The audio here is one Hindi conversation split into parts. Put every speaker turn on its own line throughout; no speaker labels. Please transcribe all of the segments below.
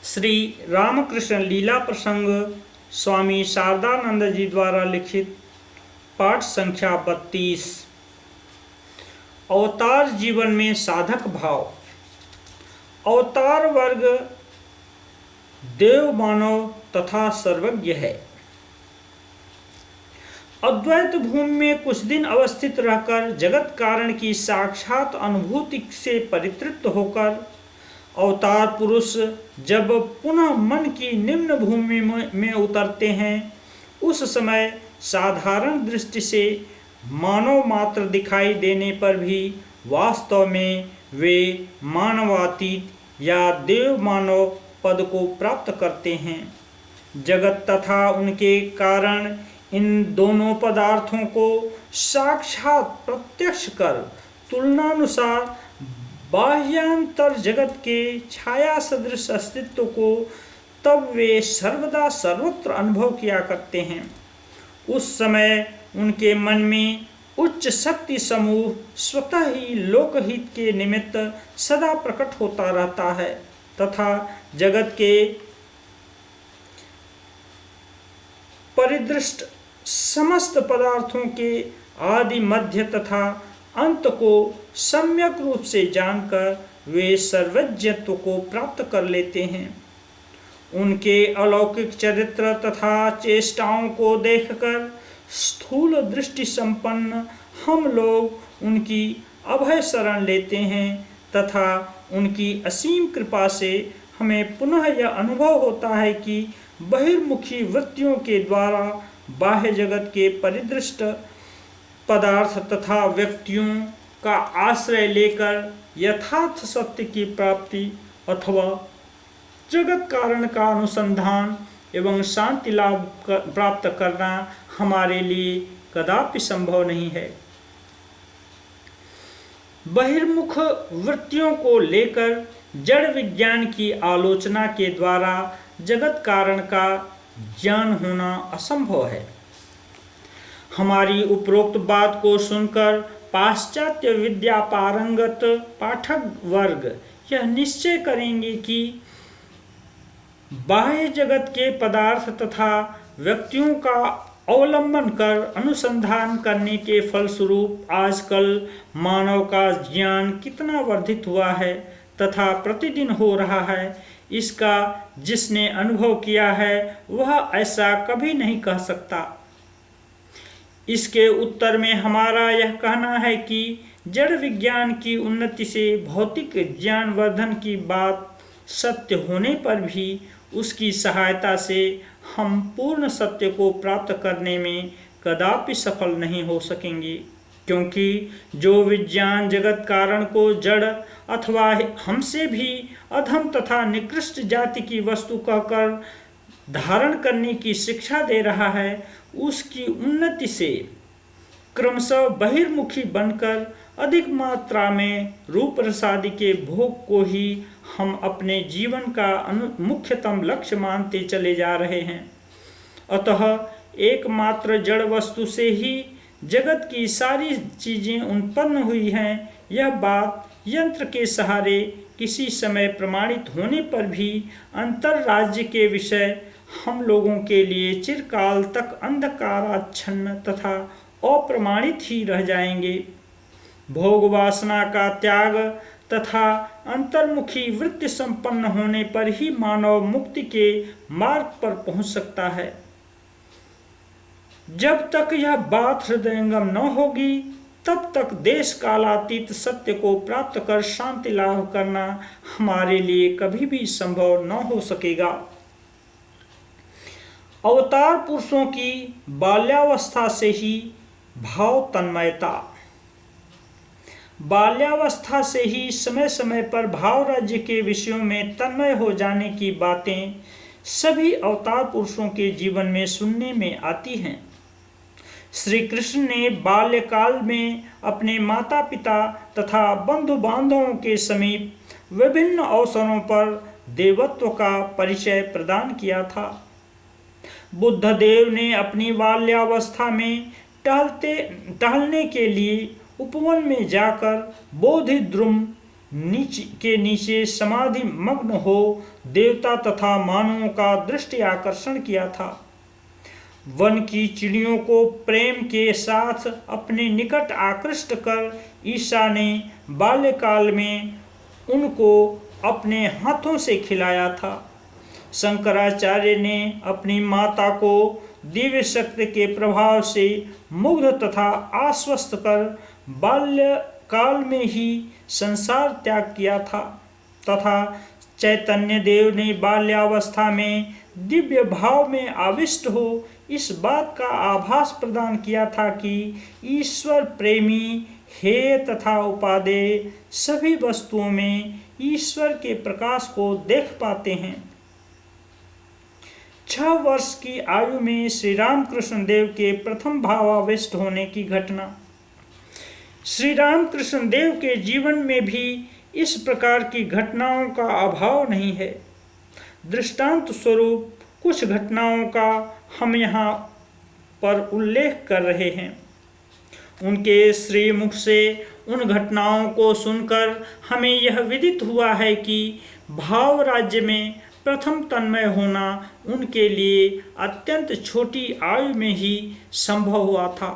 श्री रामकृष्ण लीला प्रसंग स्वामी शारदानंद जी द्वारा लिखित पाठ संख्या 32। अवतार जीवन में साधक भाव। अवतार वर्ग देव, मानव तथा सर्वज्ञ है। अद्वैत भूमि में कुछ दिन अवस्थित रहकर जगत कारण की साक्षात अनुभूति से परितृप्त होकर अवतार पुरुष जब पुनः मन की निम्न भूमि में उतरते हैं, उस समय साधारण दृष्टि से मानव मात्र दिखाई देने पर भी वास्तव में वे मानवातीत या देव मानव पद को प्राप्त करते हैं। जगत तथा उनके कारण इन दोनों पदार्थों को साक्षात प्रत्यक्ष कर तुलनानुसार बाह्यांतर जगत के छाया सदृश अस्तित्व को तब वे सर्वदा सर्वत्र अनुभव किया करते हैं। उस समय उनके मन में उच्च शक्ति समूह स्वतः ही लोकहित के निमित्त सदा प्रकट होता रहता है तथा जगत के परिदृष्ट समस्त पदार्थों के आदि मध्य तथा अंत को सम्यक रूप से जानकर वे सर्वज्ञत्व को प्राप्त कर लेते हैं। उनके अलौकिक चरित्र तथा चेष्टाओं को देखकर स्थूल दृष्टि संपन्न हम लोग उनकी अभय शरण लेते हैं तथा उनकी असीम कृपा से हमें पुनः यह अनुभव होता है कि बहिर्मुखी वृत्तियों के द्वारा बाह्य जगत के परिदृष्ट पदार्थ तथा व्यक्तियों का आश्रय लेकर यथार्थ सत्य की प्राप्ति अथवा जगत कारण का अनुसंधान एवं शांति लाभ प्राप्त करना हमारे लिए कदापि संभव नहीं है। बहिर्मुख वृत्तियों को लेकर जड़ विज्ञान की आलोचना के द्वारा जगत कारण का ज्ञान होना असंभव है। हमारी उपरोक्त बात को सुनकर पाश्चात्य विद्या पारंगत पाठक वर्ग यह निश्चय करेंगे कि बाह्य जगत के पदार्थ तथा व्यक्तियों का अवलंबन कर अनुसंधान करने के फलस्वरूप आजकल मानव का ज्ञान कितना वर्धित हुआ है तथा प्रतिदिन हो रहा है, इसका जिसने अनुभव किया है वह ऐसा कभी नहीं कह सकता। इसके उत्तर में हमारा यह कहना है कि जड़ विज्ञान की उन्नति से भौतिक ज्ञान वर्धन की बात सत्य होने पर भी उसकी सहायता से हम पूर्ण सत्य को प्राप्त करने में कदापि सफल नहीं हो सकेंगे, क्योंकि जो विज्ञान जगत कारण को जड़ अथवा हमसे भी अधम तथा निकृष्ट जाति की वस्तु कहकर धारण करने की शिक्षा दे रहा है, उसकी उन्नति से क्रमशः बहिर्मुखी बनकर अधिक मात्रा में रूप रसादि के भोग को ही हम अपने जीवन का मुख्यतम लक्ष्य मानते चले जा रहे हैं। अतः एकमात्र जड़ वस्तु से ही जगत की सारी चीजें उत्पन्न हुई हैं, यह बात यंत्र के सहारे किसी समय प्रमाणित होने पर भी अंतर्राज्य के विषय हम लोगों के लिए चिरकाल तक अंधकाराच्छन्न तथा अप्रमाणित ही रह जाएंगे। भोग वासना का त्याग तथा अंतर्मुखी वृत्ति संपन्न होने पर ही मानव मुक्ति के मार्ग पर पहुंच सकता है। जब तक यह बात हृदयंगम न होगी तब तक देश कालातीत सत्य को प्राप्त कर शांति लाभ करना हमारे लिए कभी भी संभव न हो सकेगा। अवतार पुरुषों की बाल्यावस्था से ही भाव तन्मयता। बाल्यावस्था से ही समय समय पर भाव राज्य के विषयों में तन्मय हो जाने की बातें सभी अवतार पुरुषों के जीवन में सुनने में आती हैं। श्री कृष्ण ने बाल्यकाल में अपने माता पिता तथा बंधु बांधवों के समीप विभिन्न अवसरों पर देवत्व का परिचय प्रदान किया था। बुद्धदेव ने अपनी बाल्यावस्था में टहलने के लिए उपवन में जाकर बोधिद्रुम नीचे समाधि मग्न हो देवता तथा मानवों का दृष्टि आकर्षण किया था। वन की चिड़ियों को प्रेम के साथ अपने निकट आकृष्ट कर ईशा ने बाल्यकाल में उनको अपने हाथों से खिलाया था। शंकराचार्य ने अपनी माता को दिव्य शक्ति के प्रभाव से मुग्ध तथा आश्वस्त कर बाल्यकाल में ही संसार त्याग किया था तथा चैतन्य देव ने बाल्यावस्था में दिव्य भाव में आविष्ट हो इस बात का आभास प्रदान किया था कि ईश्वर प्रेमी हे तथा उपादेय सभी वस्तुओं में ईश्वर के प्रकाश को देख पाते हैं। 6 वर्ष की आयु में श्री रामकृष्ण देव के प्रथम भावाविष्ट होने की घटना। श्री रामकृष्ण देव के जीवन में भी इस प्रकार की घटनाओं का अभाव नहीं है। दृष्टांत स्वरूप कुछ घटनाओं का हम यहाँ पर उल्लेख कर रहे हैं। उनके श्रीमुख से उन घटनाओं को सुनकर हमें यह विदित हुआ है कि भाव राज्य में प्रथम तन्मय होना उनके लिए अत्यंत छोटी आयु में ही संभव हुआ था।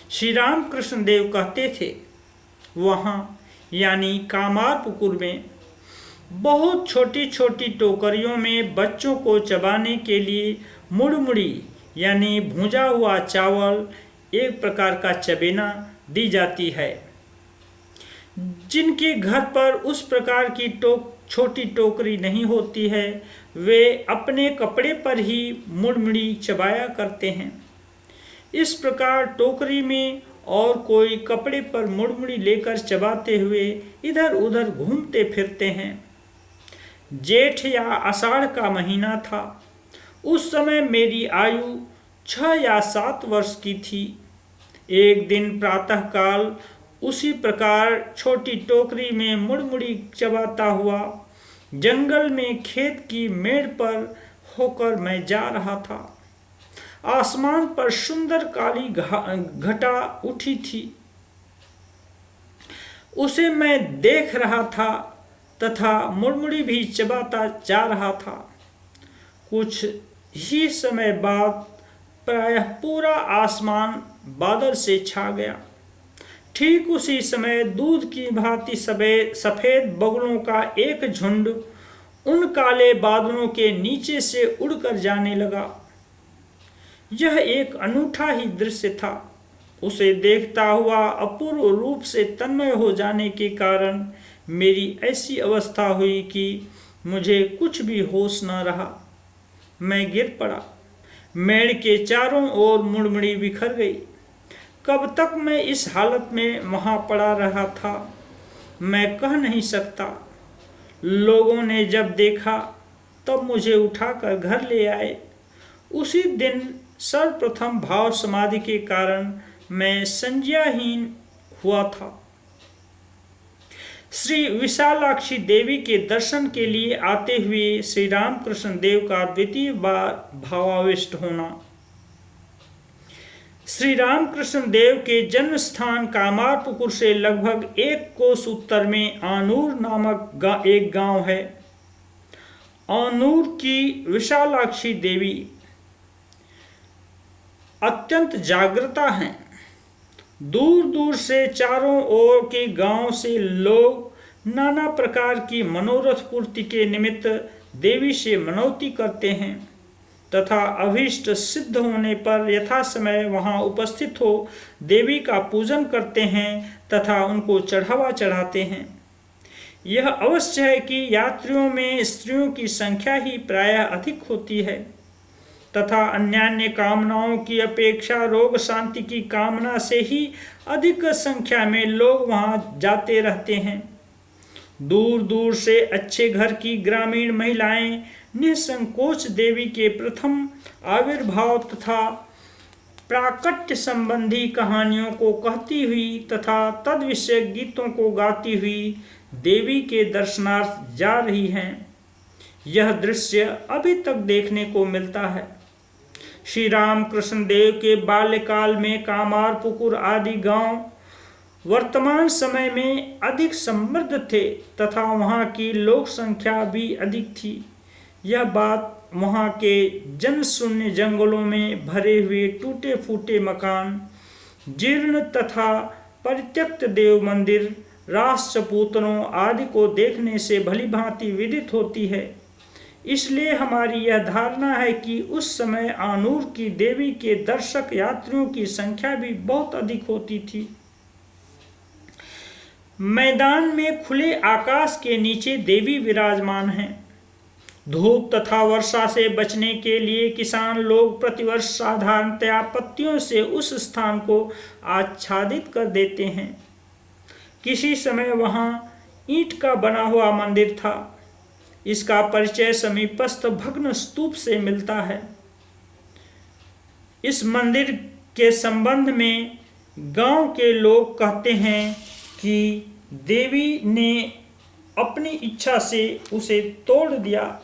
श्री रामकृष्ण देव कहते थे, वहाँ यानी कामारपुकुर में बहुत छोटी छोटी टोकरियों में बच्चों को चबाने के लिए मुड़मुड़ी यानी भुजा हुआ चावल एक प्रकार का चबेना दी जाती है। जिनके घर पर उस प्रकार की छोटी टोकरी नहीं होती है वे अपने कपड़े पर ही मुड़मुड़ी चबाया करते हैं। इस प्रकार टोकरी में और कोई कपड़े पर मुड़मुड़ी लेकर चबाते हुए इधर उधर घूमते फिरते हैं। जेठ या आषाढ़ का महीना था। उस समय मेरी आयु 6 या 7 वर्ष की थी। एक दिन प्रातःकाल उसी प्रकार छोटी टोकरी में मुड़मुड़ी चबाता हुआ जंगल में खेत की मेड़ पर होकर मैं जा रहा था। आसमान पर सुंदर काली घटा उठी थी, उसे मैं देख रहा था तथा मुड़मुड़ी भी चबाता जा रहा था। कुछ ही समय बाद प्रायः पूरा आसमान बादल से छा गया। ठीक उसी समय दूध की भांति सफेद बगुलों का एक झुंड उन काले बादलों के नीचे से उड़कर जाने लगा। यह एक अनूठा ही दृश्य था। उसे देखता हुआ अपूर्व रूप से तन्मय हो जाने के कारण मेरी ऐसी अवस्था हुई कि मुझे कुछ भी होश न रहा। मैं गिर पड़ा। मेड़ के चारों ओर मुड़मुड़ी बिखर गई। कब तक मैं इस हालत में वहाँ पड़ा रहा था मैं कह नहीं सकता। लोगों ने जब देखा तब मुझे उठाकर घर ले आए। उसी दिन सर्वप्रथम भाव समाधि के कारण मैं संज्ञाहीन हुआ था। श्री विशालाक्षी देवी के दर्शन के लिए आते हुए श्री रामकृष्ण देव का द्वितीय बार भावाविष्ट होना। श्री रामकृष्ण देव के जन्म स्थान कामारपुकुर से लगभग 1 कोस उत्तर में आनूर नामक एक गांव है। आनूर की विशालाक्षी देवी अत्यंत जागृता हैं। दूर दूर से चारों ओर के गांव से लोग नाना प्रकार की मनोरथ पूर्ति के निमित्त देवी से मनौती करते हैं तथा अभीष्ट सिद्ध होने पर यथा समय वहां उपस्थित हो देवी का पूजन करते हैं तथा उनको चढ़ावा चढ़ाते हैं। यह अवश्य है कि यात्रियों में स्त्रियों की संख्या ही प्रायः अधिक होती है तथा अन्यान्य कामनाओं की अपेक्षा रोग शांति की कामना से ही अधिक संख्या में लोग वहां जाते रहते हैं। दूर दूर से अच्छे घर की ग्रामीण महिलाएं निसंकोच देवी के प्रथम आविर्भाव तथा प्राकट्य संबंधी कहानियों को कहती हुई तथा तद विषय गीतों को गाती हुई देवी के दर्शनार्थ जा रही हैं। यह दृश्य अभी तक देखने को मिलता है। श्री रामकृष्ण देव के बाल्यकाल में कामारपुकुर आदि गांव वर्तमान समय में अधिक समृद्ध थे तथा वहाँ की लोक संख्या भी अधिक थी। यह बात वहाँ के जनशून्य जंगलों में भरे हुए टूटे फूटे मकान, जीर्ण तथा परित्यक्त देव मंदिर, राष्ट्रपूतनों आदि को देखने से भली भांति विदित होती है। इसलिए हमारी यह धारणा है कि उस समय आनूर की देवी के दर्शक यात्रियों की संख्या भी बहुत अधिक होती थी। मैदान में खुले आकाश के नीचे देवी विराजमान हैं। धूप तथा वर्षा से बचने के लिए किसान लोग प्रतिवर्ष साधारणतया पत्तियों से उस स्थान को आच्छादित कर देते हैं। किसी समय वहां ईंट का बना हुआ मंदिर था। इसका परिचय समीपस्थ भग्न स्तूप से मिलता है। इस मंदिर के संबंध में गांव के लोग कहते हैं कि देवी ने अपनी इच्छा से उसे तोड़ दिया।